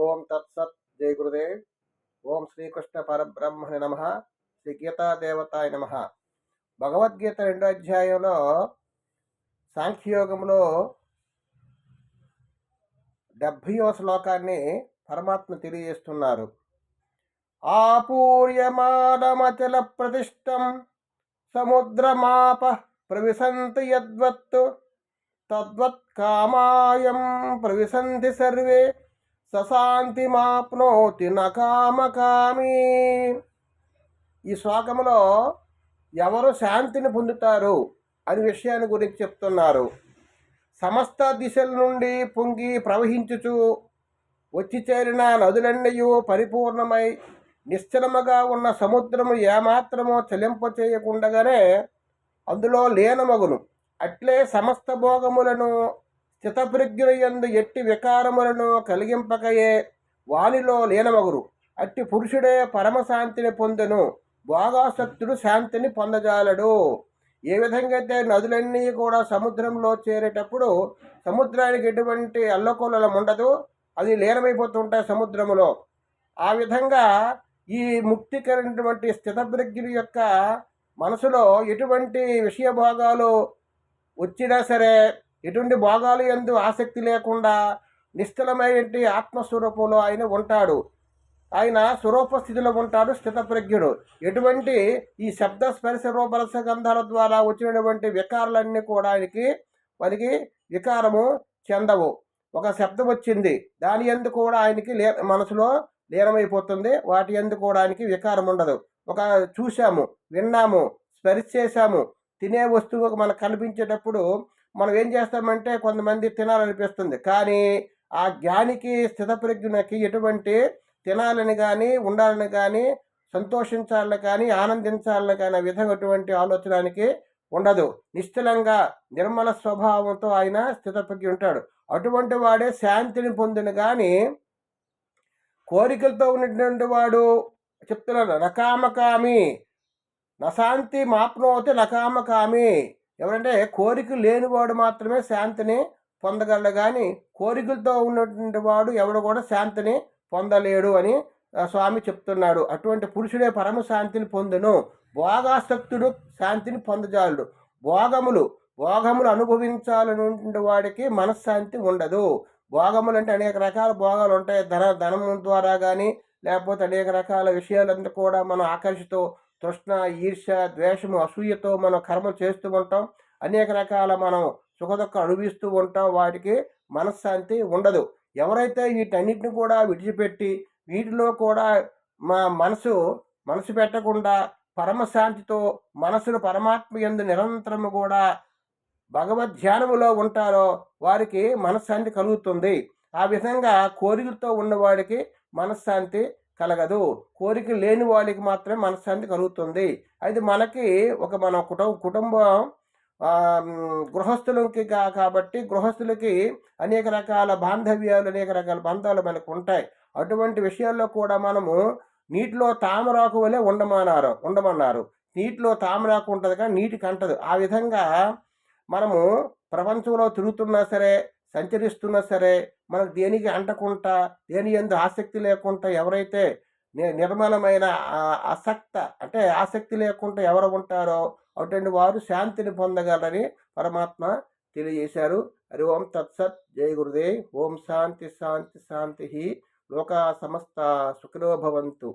ఓం తత్సత్. జై గురుదేవ్. ఓం శ్రీకృష్ణ పరబ్రహ్మణి నమ. శ్రీ గీతాదేవతాయ నమ. భగవద్గీత 2వ అధ్యాయంలో సాంఖ్యయోగంలో 70వ శ్లోకాన్ని పరమాత్మ తెలియజేస్తున్నారు. ఆపూర్యమానమచల ప్రతిష్టం సముద్రమాప ప్రవిశంతి యద్వత్ తద్వత్ కామాయం ప్రవిశంతి సర్వే సశాంతిమాప్నోతి నకామకామి. ఈ శ్లోకంలో ఎవరు శాంతిని పొందుతారు అనే విషయాన్ని గురించి చెప్తున్నారు. సమస్త దిశల నుండి పొంగి ప్రవహించుచు వచ్చి చేరిన నదులన్నయూ పరిపూర్ణమై నిశ్చలముగా ఉన్న సముద్రము ఏమాత్రమో చలింపచేయకుండగానే అందులో లీనమగును. అట్లే సమస్త భోగములను స్థితప్రజ్ఞులందు ఎట్టి వికారములను కలిగింపకయే వానిలో లీనమగురు. అట్టి పురుషుడే పరమశాంతిని పొందెను. భోగాసక్తుడు శాంతిని పొందజాలడు. ఏ విధంగా అయితే నదులన్నీ కూడా సముద్రంలో చేరేటప్పుడు సముద్రానికి ఎటువంటి అల్లకొల్లలం ఉండదు, అది లీనమైపోతుంటాయి సముద్రములో. ఆ విధంగా ఈ ముక్తికరమైనటువంటి స్థితప్రజ్ఞుడి యొక్క మనసులో ఎటువంటి విషయ భోగాలు వచ్చినా సరే, ఎటువంటి భోగాలు యందు ఆసక్తి లేకుండా నిశ్చలమైనటువంటి ఆత్మస్వరూపంలో ఆయన ఉంటాడు. ఆయన స్వరూప స్థితిలో ఉంటాడు స్థితప్రజ్ఞుడు. ఎటువంటి ఈ శబ్ద స్పర్శ రూపరస గంధాల ద్వారా వచ్చినటువంటి వికారాలన్నీ కూడా వారికి వికారము చెందవు. ఒక శబ్దం వచ్చింది, దాని యందు కూడా ఆయనకి మనసులో లీనమైపోతుంది. వాటి యందు కూడా ఆయనకి వికారం ఉండదు. ఒక చూసాము, విన్నాము, స్పర్శ చేశాము, తినే వస్తువు మనకు కనిపించేటప్పుడు మనం ఏం చేస్తామంటే కొంతమంది తినాలనిపిస్తుంది. కానీ ఆ జ్ఞానికి స్థితప్రజ్ఞునికి ఎటువంటి తినాలని కానీ, ఉండాలని కానీ, సంతోషించాలని కానీ, ఆనందించాలని కానీ ఆ విధంగా ఎటువంటి ఆలోచనకి ఉండదు. నిశ్చలంగా నిర్మల స్వభావంతో ఆయన స్థితప్రజ్ఞ ఉంటాడు. అటువంటి వాడే శాంతిని పొందిన. కానీ కోరికలతో ఉన్నటువంటి వాడు చెప్తున్నాడు నకామకామి నశాంతి మాప్నోతి నకామకామి. ఎవరంటే కోరికలు లేనివాడు మాత్రమే శాంతిని పొందగలడు, కానీ కోరికలతో ఉన్నటువంటి వాడు ఎవడు కూడా శాంతిని పొందలేడు అని స్వామి చెప్తున్నాడు. అటువంటి పురుషుడే పరమశాంతిని పొందును. భోగాసక్తుడు శాంతిని పొందజాలడు. భోగములు అనుభవించాలనుండే వాడికి మనశ్శాంతి ఉండదు. భోగములు అంటే అనేక రకాల భోగాలు ఉంటాయి. ధనం ద్వారా కానీ, లేకపోతే అనేక రకాల విషయాలంతా కూడా మనం ఆకర్షితో తృష్ణ, ఈర్ష్య, ద్వేషము, అసూయతో మనం కర్మలు చేస్తూ ఉంటాం. అనేక రకాల మనం సుఖదుఖం అనుభవిస్తూ ఉంటాం. వాటికి మనశ్శాంతి ఉండదు. ఎవరైతే వీటన్నిటిని కూడా విడిచిపెట్టి వీటిలో కూడా మనసు పెట్టకుండా పరమశాంతితో మనసును పరమాత్మ యందు నిరంతరము కూడా భగవద్ధ్యానములో ఉంటారో వారికి మనశ్శాంతి కలుగుతుంది. ఆ విధంగా కోరికలతో ఉన్నవాడికి మనశ్శాంతి కలగదు. కోరిక లేని వాళ్ళకి మాత్రమే మనశ్శాంతి కలుగుతుంది. అది మనకి మన కుటుంబం గృహస్థులకి కాబట్టి గృహస్థులకి అనేక రకాల బాంధవ్యాలు, అనేక రకాల బంధాలు మనకు ఉంటాయి. అటువంటి విషయాల్లో కూడా మనము నీటిలో తామరాకు వలె ఉండమన్నారు. నీటిలో తామరాకు ఉంటుంది కానీ నీటికి అంటదు. ఆ విధంగా మనము ప్రపంచంలో తిరుగుతున్నా సరే, సంచరిస్తున్నా సరే, మనకు దేనికి అంటకుండా, దేని యందు ఆసక్తి లేకుండా ఎవరైతే నిర్మలమైన ఆసక్తి లేకుండా ఎవరు ఉంటారో అటువంటి వారు శాంతిని పొందగలరని పరమాత్మ తెలియజేశారు. హరి ఓం తత్సత్. జై గురుదేవ్. ఓం శాంతి శాంతి శాంతి. లోకా సమస్త సుఖినో భవంతు.